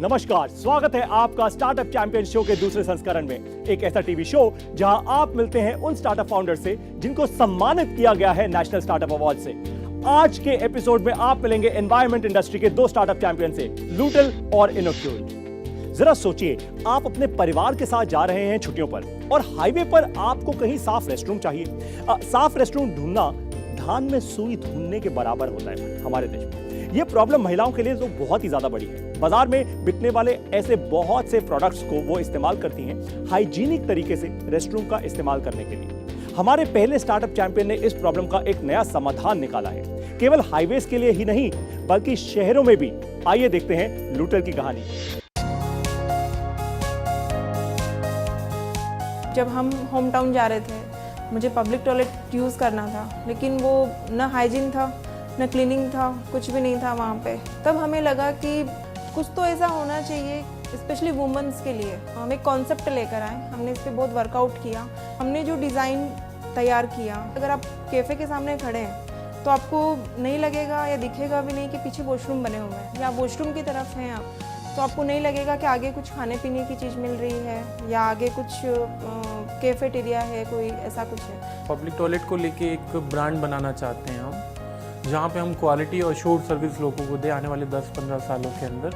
नमस्कार, स्वागत है आपका स्टार्टअप चैंपियन शो के दूसरे संस्करण में। एक ऐसा टीवी शो जहां आप मिलते हैं उन स्टार्टअप फाउंडर से जिनको सम्मानित किया गया है नेशनल स्टार्टअप अवार्ड से। आज के एपिसोड में आप मिलेंगे एनवायरमेंट इंडस्ट्री के दो स्टार्टअप चैंपियन से, लूटल और इनोक्यूल। जरा सोचिए, आप अपने परिवार के साथ जा रहे हैं छुट्टियों पर और हाईवे पर आपको कहीं साफ रेस्टरूम चाहिए। साफ रेस्टरूम ढूंढना धान में सुई ढूंढने के बराबर होता है हमारे देश में। यह प्रॉब्लम महिलाओं के लिए तो बहुत ही ज्यादा बड़ी है। बाजार में बिकने वाले ऐसे बहुत से प्रोडक्ट्स को वो इस्तेमाल करती हैं हाइजीनिक तरीके से रेस्टरूम का इस्तेमाल करने के लिए। हमारे पहले स्टार्टअप चैंपियन ने इस प्रॉब्लम का एक नया समाधान निकाला है, केवल हाईवेज के लिए ही नहीं बल्कि शहरों में भी। आइए देखते हैं लूटल की कहानी। जब हम होम टाउन जा रहे थे, मुझे पब्लिक टॉयलेट यूज़ करना था, लेकिन वो न हाइजीन था न क्लीनिंग था, कुछ भी नहीं था वहाँ पे। तब हमें लगा कि कुछ तो ऐसा होना चाहिए स्पेशली वुमेन्स के लिए। हम एक कॉन्सेप्ट लेकर आए, हमने इस पर बहुत वर्कआउट किया। हमने जो डिज़ाइन तैयार किया, अगर आप कैफ़े के सामने खड़े हैं तो आपको नहीं लगेगा या दिखेगा भी नहीं कि पीछे वॉशरूम बने हुए हैं, या वॉशरूम की तरफ हैं आप, तो आपको नहीं लगेगा कि आगे कुछ खाने पीने की चीज़ मिल रही है या आगे कुछ कैफेटेरिया है, कोई ऐसा कुछ है। पब्लिक टॉयलेट को लेके एक ब्रांड बनाना चाहते हैं हम, जहाँ पे हम क्वालिटी और शोर सर्विस लोगों को दे आने वाले 10-15 सालों के अंदर।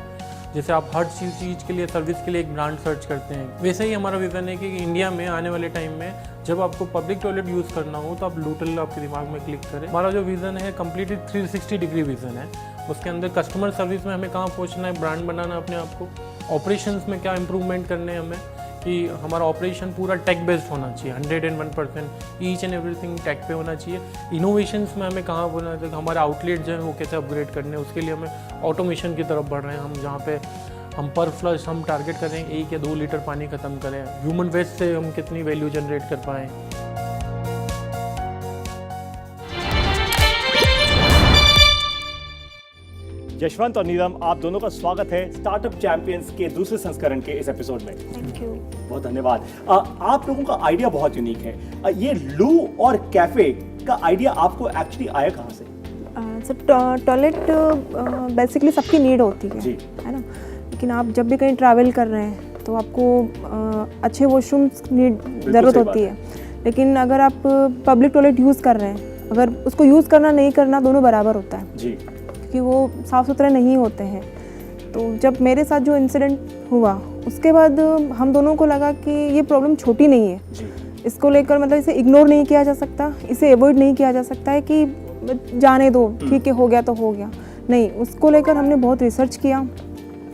जैसे आप हर चीज़ के लिए, सर्विस के लिए एक ब्रांड सर्च करते हैं, वैसे ही हमारा विज़न है कि इंडिया में आने वाले टाइम में जब आपको पब्लिक टॉयलेट यूज़ करना हो तो आप लूटल आपके दिमाग में क्लिक करें। हमारा जो विज़न है कम्प्लीटली 360 डिग्री विज़न है। उसके अंदर कस्टमर सर्विस में हमें कहाँ पहुँचना है, ब्रांड बनाना अपने आप को, ऑपरेशंस में क्या इंप्रूवमेंट करने हैं हमें, कि हमारा ऑपरेशन पूरा टेक बेस्ड होना चाहिए, 101%, ईच एंड एवरीथिंग टेक पे होना चाहिए। इनोवेशंस में हमें कहाँ बोलना है, हमारे आउटलेट जो है वो कैसे अपग्रेड करने हैं, उसके लिए हमें ऑटोमेशन की तरफ बढ़ रहे हैं हम, जहाँ पे हम पर फ्लश हम टारगेट करें 1 या 2 लीटर पानी ख़त्म करें। ह्यूमन वेस्ट से हम कितनी वैल्यू जनरेट कर पाएँ। यशवंत और नीलम, आप दोनों का स्वागत है स्टार्टअप चैंपियंस के दूसरे संस्करण के इस एपिसोड में। Thank you. बहुत धन्यवाद। आप लोगों का आइडिया बहुत यूनिक है। ये लू और कैफे का आइडिया आपको एक्चुअली आया कहाँ से? सब टॉयलेट बेसिकली सबकी नीड होती है ना, लेकिन आप जब भी कहीं ट्रैवल कर रहे हैं तो आपको अच्छे वॉशरूम्स नीड ज़रूरत होती है। लेकिन अगर आप पब्लिक टॉयलेट यूज़ कर रहे हैं, अगर उसको यूज़ करना नहीं करना दोनों बराबर होता है जी, कि वो साफ़ सुथरे नहीं होते हैं। तो जब मेरे साथ जो इंसिडेंट हुआ उसके बाद हम दोनों को लगा कि ये प्रॉब्लम छोटी नहीं है जी। इसको लेकर मतलब इसे इग्नोर नहीं किया जा सकता, इसे अवॉइड नहीं किया जा सकता है कि जाने दो, ठीक है हो गया तो हो गया। नहीं, उसको लेकर हमने बहुत रिसर्च किया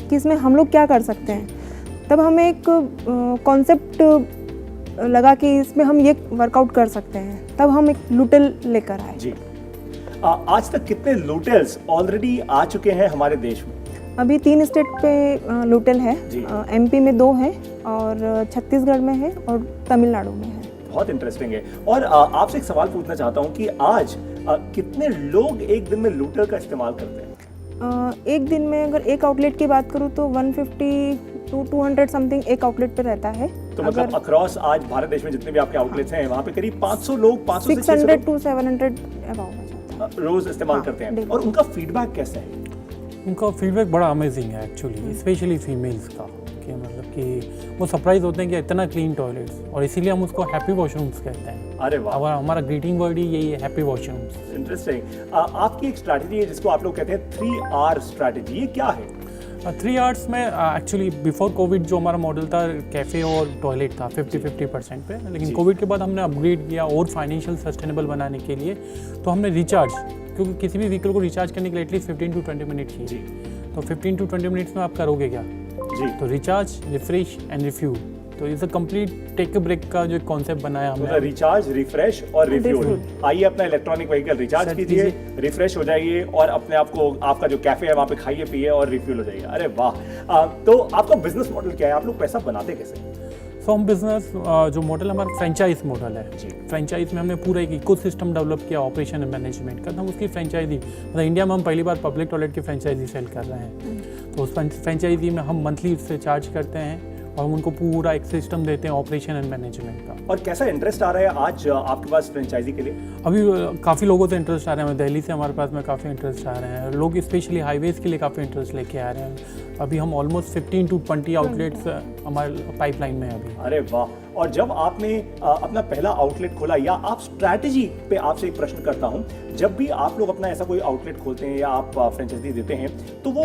कि इसमें हम लोग क्या कर सकते हैं। तब हमें एक कॉन्सेप्ट लगा कि इसमें हम ये वर्कआउट कर सकते हैं। तब हम एक लूटल लेकर आए जी। आज तक कितने लूटल्स ऑलरेडी आ चुके हैं हमारे देश में? अभी 3 स्टेट पे लूटल है। MP में 2 है और छत्तीसगढ़ में है और तमिलनाडु में है। बहुत इंटरेस्टिंग है। और आपसे एक सवाल पूछना चाहता हूँ कि आज कितने लोग एक दिन में लूटल का इस्तेमाल करते हैं? एक दिन में अगर एक आउटलेट की बात करूँ तो 150 to 200 समथिंग एक आउटलेट पे रहता है। तो मतलब अक्रॉस आज भारत देश में जितने भी आपके आउटलेट्स हैं वहाँ पे करीब 500 लोग, 500 से 600 to 700 रोज इस्तेमाल करते हैं। और उनका फीडबैक कैसा है? उनका फीडबैक बड़ा अमेजिंग है एक्चुअली, स्पेशली फीमेल्स का, कि मतलब कि वो सरप्राइज होते हैं कि इतना क्लीन टॉयलेट्स, और इसीलिए हम उसको हैप्पी वॉशरूम्स कहते हैं। अरे वाह, हमारा ग्रीटिंग वर्ड ही यही है, हैप्पी वॉशरूम्स। इंटरेस्टिंग। आपकी एक स्ट्रैटेजी है जिसको आप लोग कहते हैं 3R स्ट्रैटेजी, ये क्या है? 3Rs में एक्चुअली बिफोर कोविड जो हमारा मॉडल था कैफ़े और टॉयलेट था 50-50% पे, लेकिन कोविड के बाद हमने अपग्रेड किया और फाइनेंशियल सस्टेनेबल बनाने के लिए तो हमने रिचार्ज, क्योंकि किसी भी व्हीकल को रिचार्ज करने के लिए एटलीस्ट 15 to 20 मिनट चाहिए, तो 15 to 20 मिनट्स में आप करोगे क्या जी? तो रिचार्ज, रिफ्रेश एंड रिफ्यूल, तो इस कंप्लीट टेक ब्रेक का जो कॉन्सेप्ट बनाया हमने। रिचार्ज, रिफ्रेश और रिफ्यूल। आइए अपना इलेक्ट्रॉनिक व्हीकल रिचार्ज कीजिए, रिफ्रेश हो जाइए और अपने आप को, आपका जो कैफे है वहाँ पे खाइए पिए और रिफ्यूल हो जाइए। अरे वाह। तो आपका बिजनेस मॉडल क्या है? आप लोग पैसा बनाते कैसे? तो हम बिजनेस जो मॉडल हमारा फ्रेंचाइज मॉडल है जी। फ्रेंचाइज में हमने पूरा एक इकोसिस्टम डेवलप किया ऑपरेशन एंड मैनेजमेंट का। हम उसकी फ्रेंचाइजी, मतलब इंडिया में हम पहली बार पब्लिक टॉयलेट की फ्रेंचाइजी सेल कर रहे हैं। तो उस फ्रेंचाइजी में हम मंथली उससे चार्ज करते हैं और हम उनको पूरा एक सिस्टम देते हैं ऑपरेशन एंड मैनेजमेंट का। और कैसा इंटरेस्ट आ रहा है आज आपके पास फ्रेंचाइजी के लिए? अभी काफ़ी लोगों से इंटरेस्ट आ रहे हैं। दिल्ली से हमारे पास में काफ़ी इंटरेस्ट आ रहे हैं लोग, स्पेशली हाईवेज़ के लिए काफ़ी इंटरेस्ट लेके आ रहे हैं। अभी हम ऑलमोस्ट 15 to 20 आउटलेट्स हमारे पाइपलाइन में है अभी। अरे वाह। और जब आपने अपना पहला आउटलेट खोला, या आप स्ट्रैटेजी पे आपसे एक प्रश्न करता हूं, जब भी आप लोग अपना ऐसा कोई आउटलेट खोलते हैं या आप फ्रेंचाइजी देते हैं, तो वो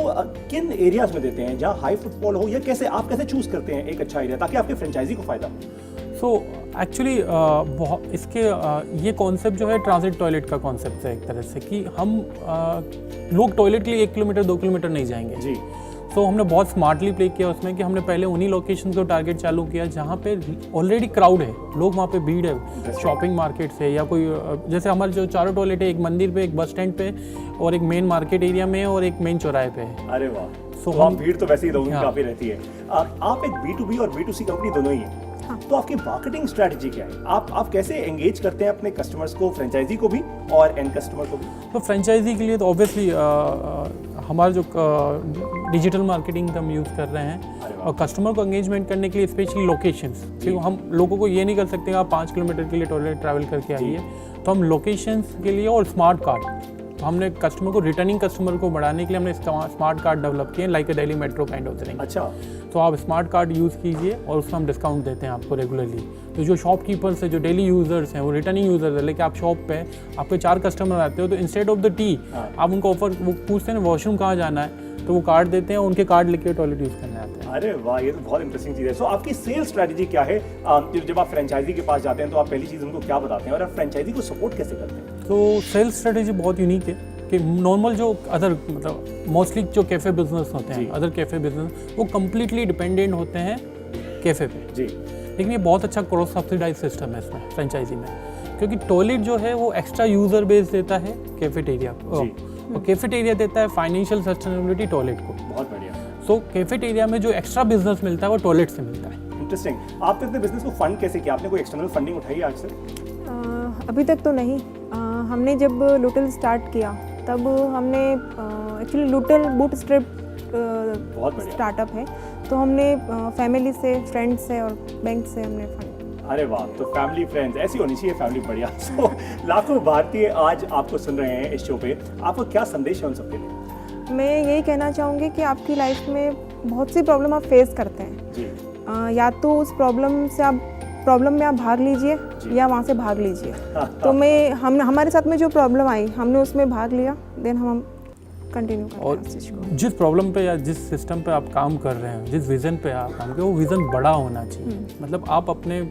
किन एरियाज में देते हैं जहां हाई फुटफॉल हो, या कैसे आप कैसे चूज करते हैं एक अच्छा एरिया ताकि आपके फ्रेंचाइजी को फायदा हो? सो एक्चुअली इसके ये कॉन्सेप्ट जो है ट्रांजिट टॉयलेट का कॉन्सेप्ट है एक तरह से, कि हम लोग टॉयलेट के लिए 1 किलोमीटर 2 किलोमीटर नहीं जाएंगे जी। तो हमने बहुत स्मार्टली प्ले किया उसमें, कि हमने पहले उन्हीं लोकेशन को टारगेट चालू किया जहाँ पे ऑलरेडी क्राउड है, लोग वहाँ पे भीड़ है, शॉपिंग मार्केट से या कोई, जैसे हमारे जो चारों टॉयलेट है, एक मंदिर पे, एक बस स्टैंड पे, और एक मेन मार्केट एरिया में, और एक मेन चौराहे पे है। अरे वाह। So तो हम भीड़ तो वैसे ही लोगों की हाँ। काफी रहती है। आप एक B2B और B2C कंपनी दोनों ही है, तो आपकी मार्केटिंग स्ट्रेटजी क्या है? आप कैसे एंगेज करते हैं अपने कस्टमर्स को, फ्रेंचाइजी को भी और एंड कस्टमर को भी? तो फ्रेंचाइजी के लिए तो ऑब्वियसली हमारा जो डिजिटल मार्केटिंग हम यूज़ कर रहे हैं, और कस्टमर को एंगेजमेंट करने के लिए स्पेशली लोकेशंस, क्योंकि हम लोगों को ये नहीं कर सकते आप 5 किलोमीटर के लिए टॉयलेट ट्रैवल करके आइए, तो हम लोकेशंस के लिए, और स्मार्ट कार्ड, तो हमने कस्टमर को, रिटर्निंग कस्टमर को बढ़ाने के लिए हमने स्मार्ट कार्ड डेवलप किए, like a Delhi metro kind of thing. अच्छा। तो आप स्मार्ट कार्ड यूज़ कीजिए और उसमें हम डिस्काउंट देते हैं आपको रेगुलरली। तो जो शॉपकीपर्स है, जो डेली यूज़र्स हैं, वो रिटर्निंग यूज़र्स है, लेकिन आप शॉप पे आपके 4 कस्टमर आते हो, तो इंस्टेड ऑफ द टी आप उनको ऑफर, वो पूछते हैं वॉशरूम कहाँ जाना है, तो वो कार्ड देते हैं, उनके कार्ड लेके टॉयलेट यूज़ करने आते हैं। अरे वाह, ये तो बहुत इंटरेस्टिंग चीज़ है। सो आपकी सेल्स स्ट्रेटजी क्या है? जब आप फ्रेंचाइजी के पास जाते हैं तो आप पहली चीज़ उनको क्या बताते हैं, और आप फ्रेंचाइजी को सपोर्ट कैसे करते हैं? तो सेल्स स्ट्रेटेजी बहुत यूनिक है, कि नॉर्मल जो अदर, मतलब मोस्टली जो कैफ़े बिजनेस होते हैं, अदर कैफ़े बिजनेस, वो कम्प्लीटली डिपेंडेंट होते हैं कैफ़े पे जी। लेकिन ये बहुत अच्छा क्रॉस सब्सिडाइज सिस्टम है इसमें फ्रेंचाइजी में, क्योंकि टॉयलेट जो है वो एक्स्ट्रा यूज़र बेस देता है कैफेटेरिया को, और कैफेटेरिया देता है फाइनेंशियल सस्टेनेबिलिटी टॉयलेट को। बहुत बढ़िया। सो कैफेटेरिया में जो एक्स्ट्रा बिजनेस मिलता है वो टॉयलेट से मिलता है। इंटरेस्टिंग। आपने अपने बिजनेस को फंड कैसे किया? आपने कोई एक्सटर्नल फंडिंग उठाई आज से? अभी तक तो नहीं। हमने जब लुटल स्टार्ट किया तब हमने एक्चुअली लुटल बूटस्ट्रैप स्टार्टअप है, तो हमने फैमिली से, फ्रेंड्स से और बैंक से हमने फंड। अरे वाह, तो फैमिली फ्रेंड्स ऐसी होनी चाहिए, फैमिली बढ़िया। सो लाखों भारतीय आज आपको सुन रहे हैं इस शो पे, आपका क्या संदेश है उन सबके लिए? मैं यही कहना चाहूँगी कि आपकी लाइफ में बहुत सी प्रॉब्लम आप फेस करते हैं जी। या तो उस प्रॉब्लम में आप भाग लीजिए या वहाँ से भाग लीजिए। तो हमारे साथ में जो प्रॉब्लम आई, हमने उसमें भाग लिया, देन हम कंटिन्यू करते हैं और उस चीज़ को। जिस प्रॉब्लम पे या जिस सिस्टम पे आप काम कर रहे हैं, जिस विज़न पे आप काम कर रहे हैं, वो विज़न बड़ा होना चाहिए। मतलब आप अपने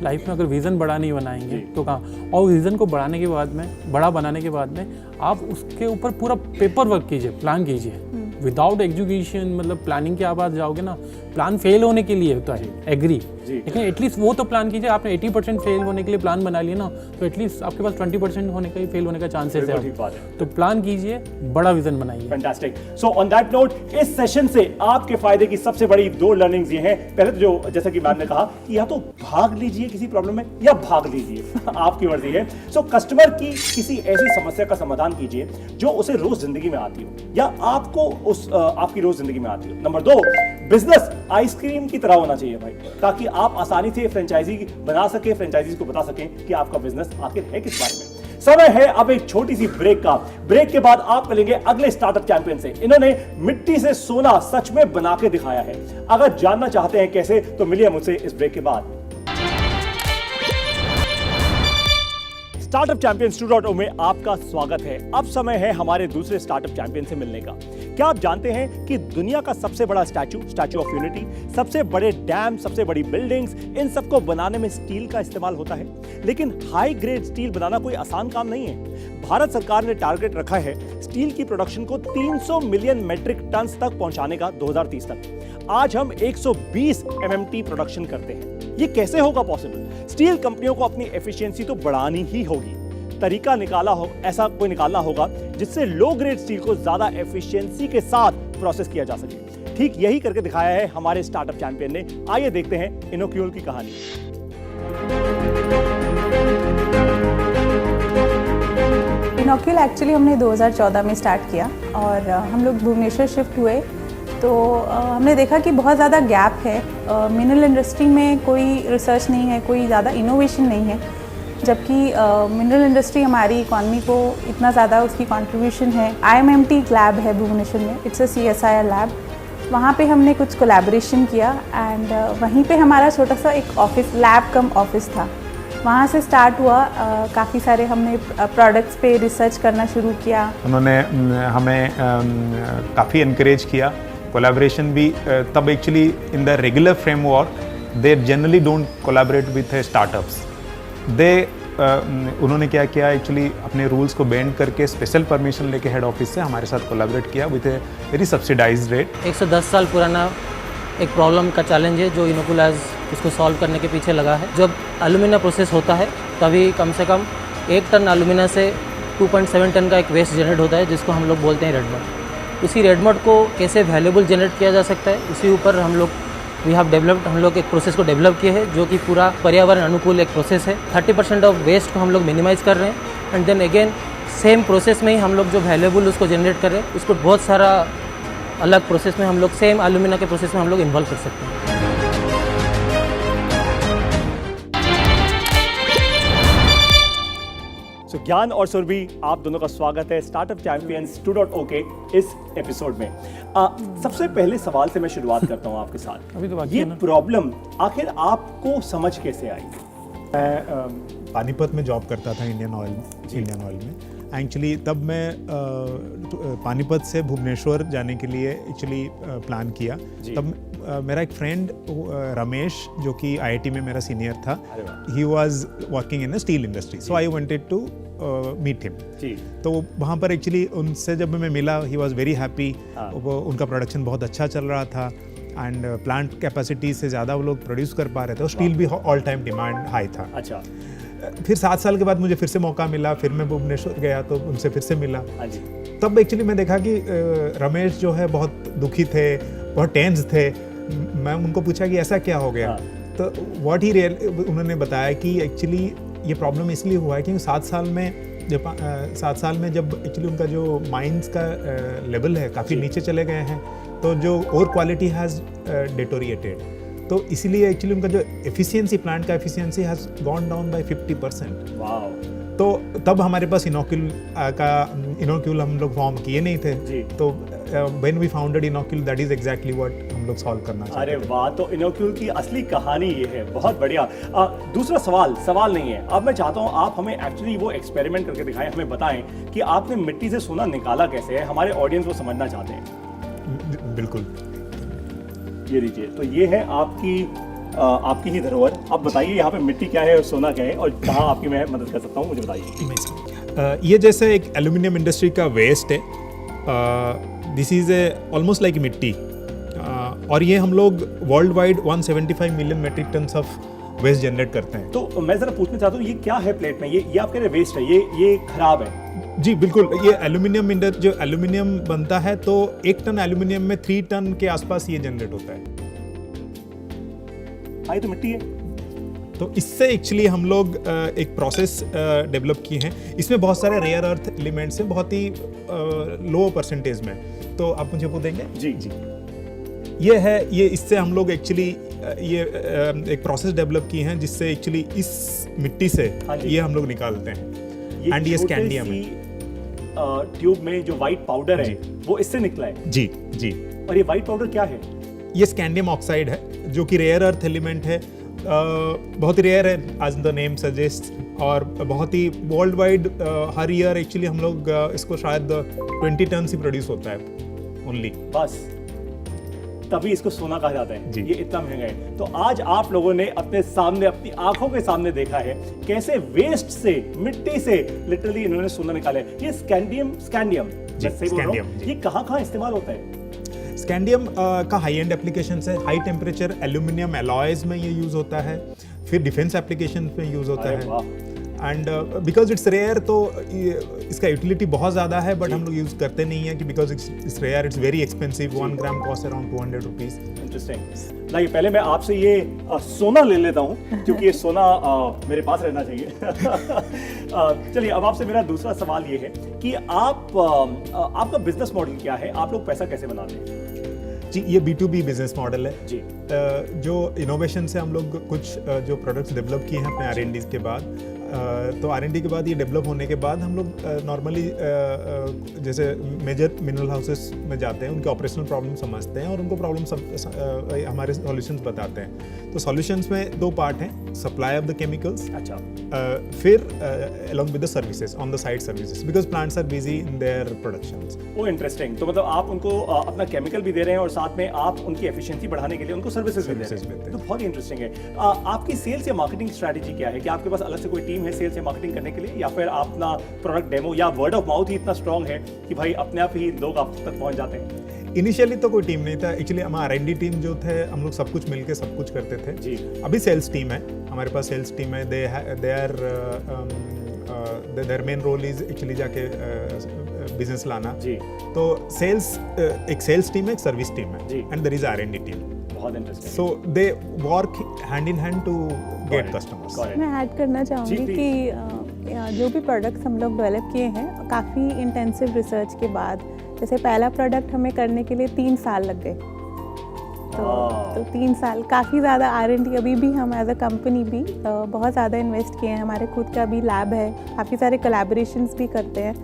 लाइफ में अगर विज़न बड़ा नहीं बनाएंगे तो कहाँ, और विज़न को बढ़ाने के बाद में, बड़ा बनाने के बाद में आप उसके ऊपर पूरा पेपर वर्क कीजिए, प्लान कीजिए। विदाउट एजुकेशन, मतलब प्लानिंग के आप आज जाओगे ना, प्लान फेल होने के लिए होता है, एग्री, लेकिन एटलीस्ट वो तो प्लान कीजिए। आपने 80% फेल होने के लिए प्लान बना लिया ना, तो एटलीस्ट आपके पास 20% होने का ही फेल होने का चांसेस है। तो प्लान कीजिए, बड़ा विजन बनाइए। Fantastic. So on that note, इस सेशन से आपके फायदे की सबसे बड़ी 2 लर्निंग्स ये हैं। पहले तो जो, जैसा कि मैम ने कहा, कि या तो भाग लीजिए किसी प्रॉब्लम में या भाग लीजिए, आपकी मर्जी है। सो कस्टमर की किसी ऐसी समस्या का समाधान कीजिए जो उसे रोज जिंदगी में आती हो, या आपको आपकी रोज जिंदगी में आती हो। नंबर 2, बिजनेस आइसक्रीम की तरह होना चाहिए भाई, ताकि आप आसानी से फ्रेंचाइजी बना सके, फ्रेंचाइजीज को बता सकें कि आपका बिजनेस आखिर है किस बारे में। समय है अब एक छोटी सी ब्रेक का। ब्रेक के बाद आप मिलेंगे अगले स्टार्टअप चैंपियन से। इन्होंने मिट्टी से सोना सच में बना के दिखाया है। अगर जानना चाहते हैं कैसे, तो मिलिए मुझसे इस ब्रेक के बाद। स्टार्टअप चैंपियंस 2.0 में आपका स्वागत है। अब समय है हमारे दूसरे स्टार्टअप चैंपियन से मिलने का। क्या आप जानते हैं कि दुनिया का सबसे बड़ा स्टैचू ऑफ यूनिटी, सबसे बड़े डैम, सबसे बड़ी बिल्डिंग्स, इन सबको बनाने में स्टील का इस्तेमाल होता है। लेकिन हाई ग्रेड स्टील बनाना कोई आसान काम नहीं है। भारत सरकार ने टारगेट रखा है स्टील की प्रोडक्शन को 300 मिलियन मेट्रिक टन तक पहुंचाने का 2030 तक। आज हम 120 MMT प्रोडक्शन करते हैं। ये कैसे होगा पॉसिबल? स्टील कंपनियों को अपनी एफिशिएंसी तो बढ़ानी ही होगी। तरीका ऐसा कोई निकालना होगा जिससे लो ग्रेड स्टील को ज्यादा एफिशिएंसी के साथ प्रोसेस किया जा सके। ठीक यही करके दिखाया है हमारे स्टार्टअप चैंपियन ने। आइए देखते हैं इनोक्यूल की कहानी। इनोक्यूल एक्चुअली हमने 2014 में स्टार्ट किया, और हम लोग भुवनेश्वर शिफ्ट हुए तो हमने देखा कि बहुत ज़्यादा गैप है। मिनरल इंडस्ट्री में कोई रिसर्च नहीं है, कोई ज़्यादा इनोवेशन नहीं है, जबकि मिनरल इंडस्ट्री हमारी इकॉनमी को इतना ज़्यादा उसकी कंट्रीब्यूशन है। IMMT लैब है भुवनेश्वर में, इट्स अ CSIR लैब। वहाँ पे हमने कुछ कोलैबोरेशन किया एंड वहीं पे हमारा छोटा सा एक ऑफिस लैब कम ऑफिस था। वहाँ से स्टार्ट हुआ, काफ़ी सारे हमने प्रोडक्ट्स पे रिसर्च करना शुरू किया। उन्होंने हमें काफ़ी इनकरेज किया, कोलैबोरेशन भी। तब actually in the regular framework they generally don't collaborate with startups. उन्होंने क्या किया, एक्चुअली अपने रूल्स को बेंड करके स्पेशल परमिशन लेके हेड ऑफिस से हमारे साथ कोलैबोरेट किया with a very subsidised rate. 110 साल पुराना एक प्रॉब्लम का चैलेंज है जो इनोकुलास इसको सॉल्व करने के पीछे लगा है। जब एल्यूमिना प्रोसेस होता है तभी कम से कम 1 टन एल्यूमिना से 2.7 टन का एक वेस्ट जनरेट होता है, जिसको हम लोग बोलते हैं रेड मड। उसी रेड मड को कैसे वैल्यूएबल जनरेट किया जा सकता है, उसी ऊपर हम लोग हम लोग एक प्रोसेस को डेवलप किए हैं जो कि पूरा पर्यावरण अनुकूल एक प्रोसेस है। 30% ऑफ वेस्ट को हम लोग मिनिमाइज़ कर रहे हैं and then again same process में ही हम लोग जो वैल्यूएबल उसको जनरेट कर रहे हैं, उसको बहुत सारा अलग प्रोसेस में हम लोग सेम एल्यूमिना के प्रोसेस में हम लोग इन्वॉल्व कर सकते हैं। ज्ञान और सुरभि, आप दोनों का स्वागत है स्टार्टअप चैंपियंस 2.0 के इस एपिसोड में। सबसे पहले सवाल से मैं शुरुआत करता हूं आपके साथ। अभी तो बाकी ये है ना। प्रॉब्लम आखिर आपको समझ कैसे आई? मैं पानीपत में जॉब करता था इंडियन ऑयल में। एक्चुअली तब मैं पानीपत से भुवनेश्वर जाने के लिए एक्चुअली प्लान किया। तब मेरा एक फ्रेंड रमेश, जो कि आईआईटी में मेरा सीनियर था, he was working in a steel industry, so I wanted to meet him. तो वहाँ पर एक्चुअली उनसे जब मैं मिला, ही वाज वेरी हैप्पी। उनका प्रोडक्शन बहुत अच्छा चल रहा था एंड प्लांट कैपेसिटी से ज़्यादा वो लोग प्रोड्यूस कर पा रहे थे और स्टील भी ऑल टाइम डिमांड हाई था। अच्छा। फिर 7 साल के बाद मुझे फिर से मौका मिला, फिर मैं भुवनेश्वर गया तो उनसे फिर से मिला। तब एक्चुअली मैं देखा कि रमेश जो है बहुत दुखी थे, बहुत टेंस थे। मैं उनको पूछा कि ऐसा क्या हो गया। तो उन्होंने बताया कि एक्चुअली ये प्रॉब्लम इसलिए हुआ है कि 7 साल में जब एक्चुअली उनका जो माइंस का लेवल है काफ़ी नीचे चले गए हैं, तो जो और क्वालिटी हैज़ डिटोरिएटेड, तो इसीलिए एक्चुअली उनका जो एफिशिएंसी, प्लांट का efficiency has gone down by 50%। Wow. तो तब हमारे पास इनोक्यूल हम लोग फॉर्म किए नहीं थे। तो व्हेन वी फाउंडेड इनोक्यूल, दैट इज एग्जैक्टली व्हाट हम लोग सॉल्व करना चाहते थे। अरे वाह, तो इनोक्यूल की असली कहानी ये है। बहुत बढ़िया। दूसरा सवाल नहीं है, अब मैं चाहता हूँ आप हमें एक्चुअली वो एक्सपेरिमेंट करके दिखाएं, हमें बताएं कि आपने मिट्टी से सोना निकाला कैसे है। हमारे ऑडियंस वो समझना चाहते हैं। बिल्कुल। ये लीजिए, तो ये है आपकी ही धरोहर। अब बताइए यहाँ पे मिट्टी क्या है और सोना क्या है और कहाँ आपकी मैं मदद कर सकता हूँ, मुझे बताइए। ये जैसे एक एल्यूमिनियम इंडस्ट्री का वेस्ट है, दिस इज ऑलमोस्ट लाइक मिट्टी, और ये हम लोग world wide 175 million metric ton of waste generate करते हैं। तो मैं जरा पूछना चाहता हूँ, ये क्या है प्लेट में? ये आप कह रहे वेस्ट है, ये खराब है? जी बिल्कुल। ये एल्यूमिनियम बनता है, तो 1 टन एल्यूमिनियम में 3 टन के आसपास ये जनरेट होता है। ये तो मिट्टी है। तो इससे एक्चुअली हम लोग एक प्रोसेस डेवलप किए हैं। इसमें बहुत सारे रेयर अर्थ एलिमेंट्स हैं, बहुत ही लो परसेंटेज में। तो आप मुझे वो देंगे? जी। ये इससे हम लोग एक्चुअली एक प्रोसेस डेवलप किए हैं, जिससे एक्चुअली इस मिट्टी से ये हम लोग निकालते हैं। एंड ये स्कैंडियम है। ट्यूब में जो व्हाइट पाउडर है वो इससे निकला है? जी। और ये व्हाइट पाउडर क्या है? ये स्कैंडियम ऑक्साइड है, जो कि रेयर अर्थ एलिमेंट है। बहुत ही रेयर है एज द नेम सजेस्ट, और बहुत ही वर्ल्ड वाइड हर ईयर एक्चुअली हम लोग इसको शायद 20 टन ही प्रोड्यूस होता है ओनली। बस तभी इसको सोना कहा जाता है। ये इतना महंगा है। तो आज आप लोगों ने अपने सामने, अपनी आंखों के सामने देखा है कैसे वेस्ट से, मिट्टी से लिटरली इन्होंने सोना निकाला है। ये स्कैंडियम ये कहाँ इस्तेमाल होता है? स्कैंडियम का हाई एंड एप्लीकेशन है, हाई टेम्परेचर एल्यूमिनियम एलॉयज में ये यूज होता है, फिर डिफेंस एप्लीकेशन में यूज होता है। एंड बिकॉज इट्स रेयर, तो इसका यूटिलिटी बहुत ज़्यादा है, बट हम लोग यूज़ करते नहीं है कि because it's rare, it's very expensive. 1 gram cost around 200 rupees. Interesting. लाइए, पहले मैं आपसे ये सोना ले लेता हूँ, क्योंकि ये सोना मेरे पास रहना चाहिए। चलिए, अब आपसे मेरा दूसरा सवाल ये है कि आपका बिजनेस मॉडल क्या है? आप लोग पैसा कैसे बनाते हैं? जी, ये B2B बिजनेस मॉडल है जी। जो इनोवेशन से हम लोग कुछ जो प्रोडक्ट्स डेवलप किए हैं अपने R&D के बाद, तो R&D के बाद ये डेवलप होने के बाद हम लोग नॉर्मली जैसे मेजर मिनरल हाउसेस में जाते हैं, उनके ऑपरेशनल प्रॉब्लम समझते हैं और उनको प्रॉब्लम हमारे सॉल्यूशंस बताते हैं। तो सॉल्यूशंस में 2 पार्ट हैं, सप्लाई ऑफ द केमिकल्स, अच्छा, फिर along with the services on the side services because plants are busy in their productions. वो इंटरेस्टिंग। तो मतलब आप उनको अपना केमिकल भी दे रहे हैं और साथ में आप उनकी एफिशिएंसी बढ़ाने के लिए उनको सर्विसेज भी दे रहे हैं, तो बहुत ही इंटरेस्टिंग है। आपकी सेल्स या मार्केटिंग स्ट्रैटेजी क्या है? क्या आपके पास अलग से कोई टीम है सेल्स या मार्केटिंग करने के लिए, या फिर आप अपना प्रोडक्ट डेमो या वर्ड ऑफ माउथ ही इतना स्ट्रांग है कि भाई अपने आप ही लोग आप तक पहुंच जाते हैं? इनिशियली तो कोई टीम नहीं था, एक्चुअली हमारा R&D टीम जो थे हम लोग सब कुछ मिलके सब कुछ करते थे जी। अभी सेल्स टीम है, हमारे पास सेल्स टीम है, their main role is actually जाके बिजनेस लाना जी। तो सेल्स एक सेल्स टीम है, एक सर्विस टीम है जी। And there is R&D team. बहुत interesting. So they work hand in hand to get customers. मैं ऐड करना चाहूँगी जी, कि जो भी प्रोडक्ट्स हम लोग डेवलप किए हैं काफ़ी इंटेंसिव रिसर्च के बाद, जैसे पहला प्रोडक्ट हमें करने के लिए 3 साल लग गए। तो 3 साल काफ़ी ज़्यादा R&D, अभी भी हम एज अ कंपनी भी बहुत ज़्यादा इन्वेस्ट किए हैं। हमारे खुद का भी लैब है, काफ़ी सारे कोलैबोरेशंस भी करते हैं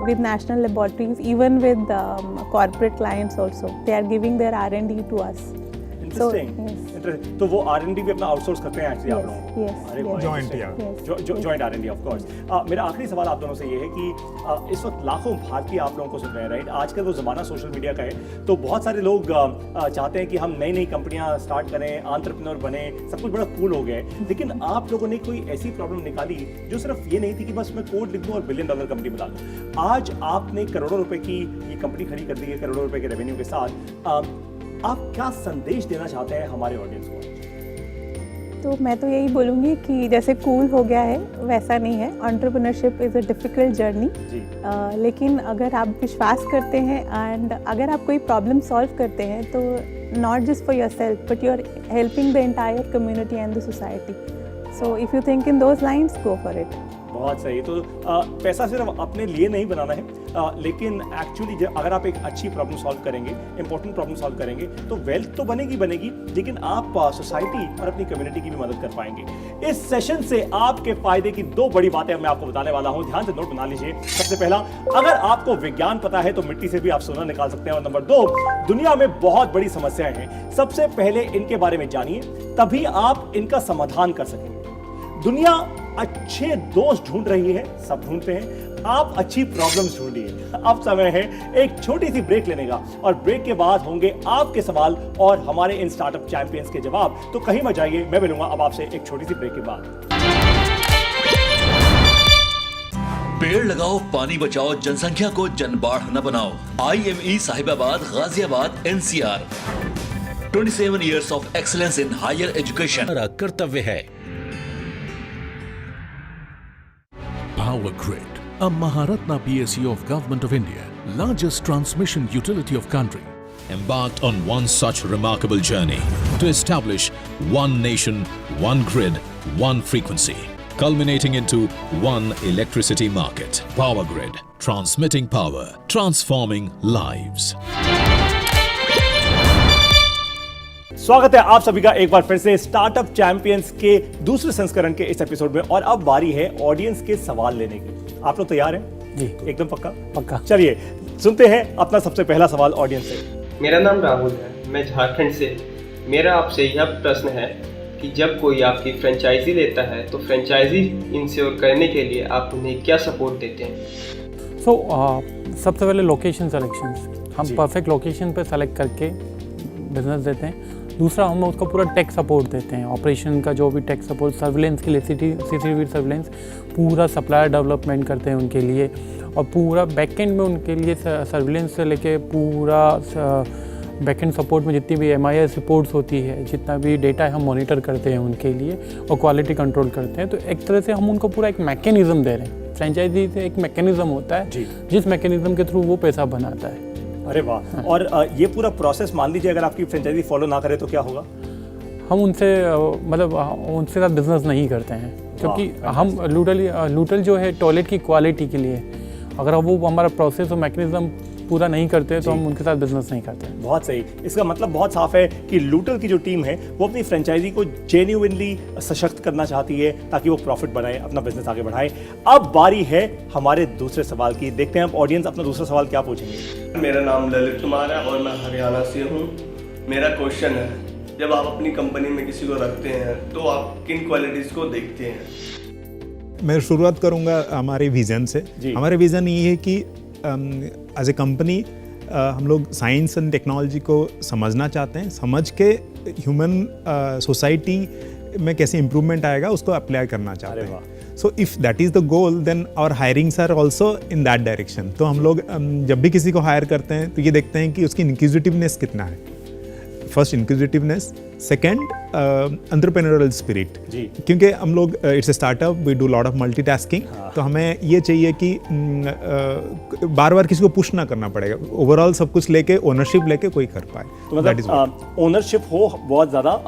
with national laboratories, even with corporate clients also, they are giving their R&D to us. Interesting. तो वो R&D भी अपना आउटसोर्स करते हैं एक्चुअली आप लोगों को? अरे वाह, जॉइंट R&D ऑफ कोर्स। मेरा आखिरी सवाल आप दोनों से ये है कि इस वक्त लाखों भारतीय आप लोगों को सुन रहे हैं, राइट? आजकल वो ज़माना सोशल मीडिया का है, तो बहुत सारे लोग चाहते हैं कि हम नई नई कंपनियां स्टार्ट करें, एंटरप्रेन्योर बने, सब कुछ बड़ा कूल हो गया है, लेकिन आप लोगों ने कोई ऐसी प्रॉब्लम निकाली जो सिर्फ ये नहीं थी कि बस मैं कोड लिख दूँ और $1 बिलियन कंपनी बना दूँ। आज आपने करोड़ों रुपए की ये कंपनी खड़ी कर दी है, करोड़ों रुपए के रेवेन्यू के साथ। आप क्या संदेश देना चाहते हैं हमारे ऑडियंस को? तो मैं तो यही बोलूँगी कि जैसे कूल हो गया है वैसा नहीं है, entrepreneurship is a difficult journey, लेकिन अगर आप विश्वास करते हैं एंड अगर आप कोई प्रॉब्लम सॉल्व करते हैं तो not just for yourself but you are helping the entire community and the society. So if you think in those lines, go for it. बहुत सही। तो पैसा सिर्फ अपने लिए नहीं बनाना है, लेकिन एक्चुअली अगर आप एक अच्छी प्रॉब्लम सॉल्व करेंगे, इंपॉर्टेंट प्रॉब्लम सॉल्व करेंगे, तो वेल्थ तो बनेगी, लेकिन आप सोसाइटी और अपनी कम्युनिटी की भी मदद कर पाएंगे। इस सेशन से आपके फायदे की 2 बड़ी बातें मैं आपको बताने वाला हूं, ध्यान से नोट बना लीजिए। सबसे पहला, अगर आपको विज्ञान पता है तो मिट्टी से भी आप सोना निकाल सकते हैं। और नंबर 2, दुनिया में बहुत बड़ी समस्याएं हैं, सबसे पहले इनके बारे में जानिए, तभी आप इनका समाधान कर सकेंगे। दुनिया अच्छे दोस्त ढूंढ रही है, सब ढूंढते हैं, आप अच्छी प्रॉब्लम्स ढूंढिए। अब समय है एक छोटी सी ब्रेक लेने का, और ब्रेक के बाद होंगे आपके सवाल और हमारे इन स्टार्टअप चैंपियंस के जवाब। तो कहीं मत जाइए, मैं मिलूंगा अब आपसे एक छोटी सी ब्रेक के बाद। पेड़ लगाओ, पानी बचाओ, जनसंख्या को जनबाढ़ न बनाओ। IME Sahibabad, Ghaziabad, NCR। 27 years of excellence in higher education हमारा कर्तव्य है। Power Grid, a Maharatna PSU of Government of India, largest transmission utility of country, embarked on one such remarkable journey to establish one nation, one grid, one frequency, culminating into one electricity market. Power Grid, transmitting power, transforming lives. स्वागत है आप सभी का एक बार फिर से startup champions के दूसरे संस्करण के इस एपिसोड में, और अब बारी है ऑडियंस के सवाल लेने की। आप लोग तैयार हैं? जी, एकदम पक्का? पक्का। चलिए सुनते हैं अपना सबसे पहला सवाल ऑडियंस से। मेरा नाम राहुल है, मैं झारखंड से। मेरा आपसे यह प्रश्न है कि जब कोई आपकी फ्रेंचाइजी लेता है तो फ्रेंचाइजी इंश्योर करने के लिए आप उन्हें क्या सपोर्ट देते हैं? सबसे पहले लोकेशन सिलेक्शंस, हम परफेक्ट लोकेशन पे सेलेक्ट करके बिजनेस देते हैं। दूसरा, हम उसको पूरा टेक सपोर्ट देते हैं, ऑपरेशन का जो भी टेक सपोर्ट, सर्विलेंस के लिए CCTV सर्विलेंस, पूरा सप्लायर डेवलपमेंट करते हैं उनके लिए, और पूरा बैकएंड में उनके लिए सर्विलेंस से लेके पूरा बैकएंड सपोर्ट में जितनी भी MIS रिपोर्ट्स होती है, जितना भी डेटा है, हम मॉनिटर करते हैं उनके लिए और क्वालिटी कंट्रोल करते हैं। तो एक तरह से हम उनको पूरा एक मैकेनिज्म दे रहे हैं। फ्रेंचाइजी से एक मैकेनिज्म होता है जिस मैकेनिज्म के थ्रू वो पैसा बनाता है। अरे वाह। और ये पूरा प्रोसेस मान लीजिए अगर आपकी फ्रेंचाइजी फॉलो ना करे तो क्या होगा? हम उनसे उनसे साथ बिजनेस नहीं करते हैं, क्योंकि हम लूटल जो है टॉयलेट की क्वालिटी के लिए, अगर वो हमारा प्रोसेस और मैकेनिज्म पूरा नहीं करते तो हम उनके साथ बिजनेस नहीं करते। बहुत सही। इसका मतलब बहुत साफ है कि लूटल की जो टीम है वो अपनी फ्रेंचाइजी को जेन्युइनली सशक्त करना चाहती है ताकि वो प्रॉफिट बनाए, अपना बिजनेस आगे बढ़ाए। अब बारी है हमारे दूसरे सवाल की। देखते हैं अब ऑडियंस अपना दूसरा सवाल क्या पूछेंगे। मेरा नाम ललित कुमार है और मैं हरियाणा से हूँ। मेरा क्वेश्चन है, जब आप अपनी कंपनी में किसी को रखते हैं तो आप किन क्वालिटीज़ को देखते हैं? मैं शुरुआत करूंगा हमारे विज़न से। हमारे विज़न ये है कि एज ए कंपनी हम लोग साइंस एंड टेक्नोलॉजी को समझना चाहते हैं, समझ के ह्यूमन सोसाइटी में कैसे इम्प्रूवमेंट आएगा उसको अप्लाई करना चाहते हैं। So if that is the goal then our hirings are also in that direction. तो हम लोग जब भी किसी को हायर करते हैं तो ये देखते हैं कि उसकी इंक्विजिटिवनेस कितना है। First inquisitiveness, second entrepreneurial spirit, क्योंकि हम लोग it's a startup, we do lot of multitasking. तो हमें ये चाहिए कि बार बार किसी को पुश ना करना पड़ेगा, ओवरऑल सब कुछ लेके ओनरशिप लेके कोई कर पाए। तो मतलब ओनरशिप हो, बहुत ज़्यादा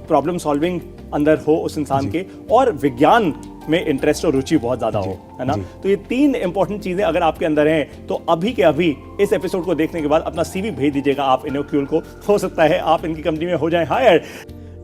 प्रॉब्लम सॉल्विंग अंदर हो उस इंसान के, और विज्ञान में इंटरेस्ट और रुचि बहुत ज़्यादा हो, है ना। तो ये 3 इंपॉर्टेंट चीज़ें अगर आपके अंदर हैं तो अभी के अभी इस एपिसोड को देखने के बाद अपना CV भेज दीजिएगा आप इनोक्यूल को। हो सकता है आप इनकी कंपनी में हो जाएं हायर।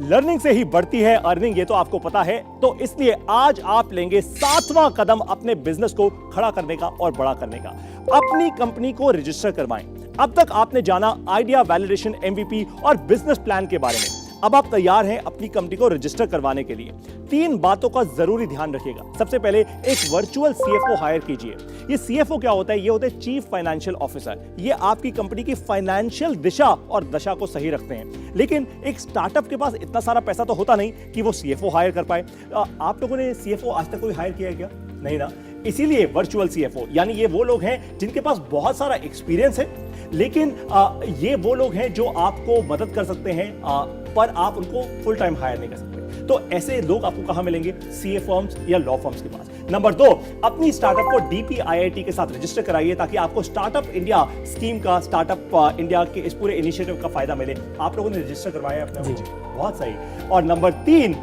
लर्निंग से ही बढ़ती है अर्निंग, ये तो आपको पता है। तो इसलिए आज आप लेंगे 7वां कदम अपने बिजनेस को खड़ा करने का और बड़ा करने का। अपनी कंपनी को रजिस्टर करवाएं। अब तक आपने जाना आइडिया वैलिडेशन, MVP और बिजनेस प्लान के बारे में। अब आप तैयार हैं अपनी कंपनी को रजिस्टर करवाने के लिए। 3 बातों का जरूरी ध्यान रखिएगा। सबसे पहले एक वर्चुअल CFO हायर कीजिए। ये CFO क्या होता है? ये होता है चीफ फाइनेंशियल ऑफिसर। ये आपकी कंपनी की फाइनेंशियल दिशा और दशा को सही रखते हैं। लेकिन एक स्टार्टअप के पास इतना सारा पैसा तो होता नहीं कि वो CFO हायर कर पाए। आप लोगों ने CFO आज तक कोई हायर किया है क्या? नहीं ना। इसीलिए वर्चुअल CFO यानी ये वो लोग हैं जिनके पास बहुत सारा एक्सपीरियंस है, लेकिन ये वो लोग हैं जो आपको मदद कर सकते हैं, पर आप उनको फुल टाइम हायर नहीं कर सकते। तो ऐसे लोग आपको कहां मिलेंगे? CA फर्म्स या लॉ फर्म्स के पास। नंबर 2, अपनी स्टार्टअप को DPIIT के साथ रजिस्टर कराइए ताकि आपको स्टार्टअप इंडिया स्कीम का, स्टार्टअप इंडिया के इस पूरे इनिशिएटिव का फायदा मिले। आप लोगों ने रजिस्टर करवाया है अपने? बहुत सही। और नंबर 3,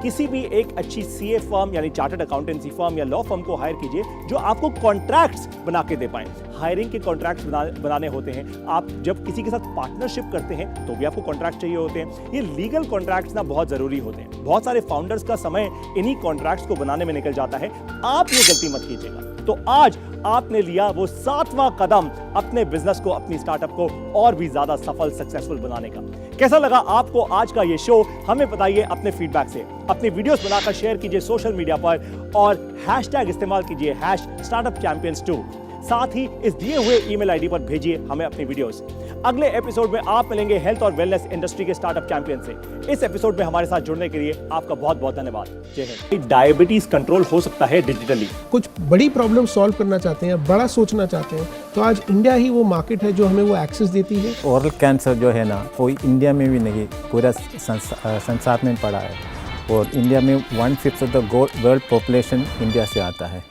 किसी भी एक अच्छी CA फर्म यानी चार्टर्ड अकाउंटेंसी फर्म या लॉ फर्म को हायर कीजिए जो आपको कॉन्ट्रैक्ट्स बना के दे पाए। हायरिंग के कॉन्ट्रैक्ट्स बनाने होते हैं। आप जब किसी के साथ पार्टनरशिप करते हैं तो भी आपको कॉन्ट्रैक्ट चाहिए होते हैं। ये लीगल कॉन्ट्रैक्ट्स ना बहुत जरूरी होते हैं। बहुत सारे फाउंडर्स का समय इन्हीं कॉन्ट्रैक्ट्स को बनाने में निकल जाता है। आप ये गलती मत कीजिएगा। तो आज आपने लिया वो 7वां कदम अपने बिजनेस को, अपनी स्टार्टअप को और भी ज्यादा सफल, सक्सेसफुल बनाने का। कैसा लगा आपको आज का ये शो? हमें बताइए अपने फीडबैक से। अपनी वीडियोस बनाकर शेयर कीजिए सोशल मीडिया पर और हैशटैग इस्तेमाल कीजिए #StartupChampions2। साथ ही इस दिए हुए ईमेल आईडी पर भेजिए हमें अपनी वीडियोस। अगले एपिसोड में आप मिलेंगे हेल्थ और वेलनेस इंडस्ट्री के स्टार्टअप चैंपियन से। इस एपिसोड में हमारे साथ जुड़ने के लिए आपका बहुत बहुत धन्यवाद। जय हिंद। डायबिटीज कंट्रोल हो सकता है डिजिटली। कुछ बड़ी प्रॉब्लम सॉल्व करना चाहते हैं, बड़ा सोचना चाहते हैं, तो आज इंडिया ही वो मार्केट है जो हमें वो एक्सेस देती है। ओरल कैंसर जो है ना, वो इंडिया में भी नहीं, पूरा संसार में पड़ा है। और इंडिया में 1/5 of the world population India से आता है।